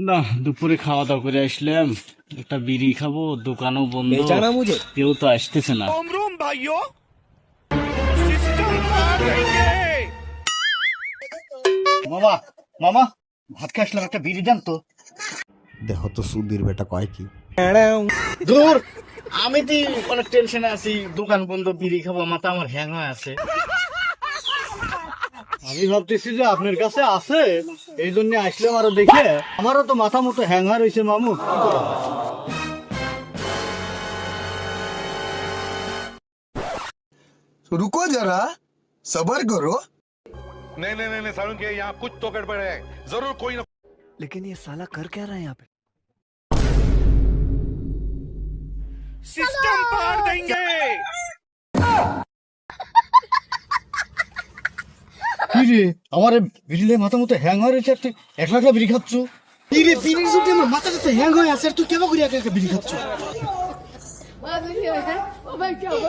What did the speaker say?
না, দুপুরে খাওয়া দাওয়া করে আসলাম, একটা বিড়ি খাবো, দোকানও বন্ধ, কেউ তো আসতেছে না। মামা মামা ভাত খেয়ে আসলাম, একটা বিড়ি দেন তো। দেখো তো সুধীর বেটা কয় কি। দূর, আমি তো অনেক টেনশনে আছি, দোকান বন্ধ, বিড়ি খাবো, মাথা আমার হ্যাং হয়ে আছে। আমি ভাবতেছি যে আপনার কাছে আছে, এই জন্য আসলাম, আরো দেখে আমারও তো মাথা মতো হ্যাং হয়ে রয়েছে মামু। रुको जरा सबर करो। नहीं नहीं नहीं सारुण के यहाँ कुछ तो गड़बड़ है, जरूर कोई ना। लेकिन ये साला कर क्या रहा है यहाँ पे। सिस्टम पार देंगे। কি রে, আমার বিড়িলে মাথা মতো হ্যাং হয়ে রয়েছে, তুই একলা একলা বিড়ি খাচ্ছ? কি রে, বিড়ির যদি আমার মাথা কাছে হ্যাং হয়ে আছে, তুই কেমন করে একা একা বিড়ি খাচ্ছ? Oh my God.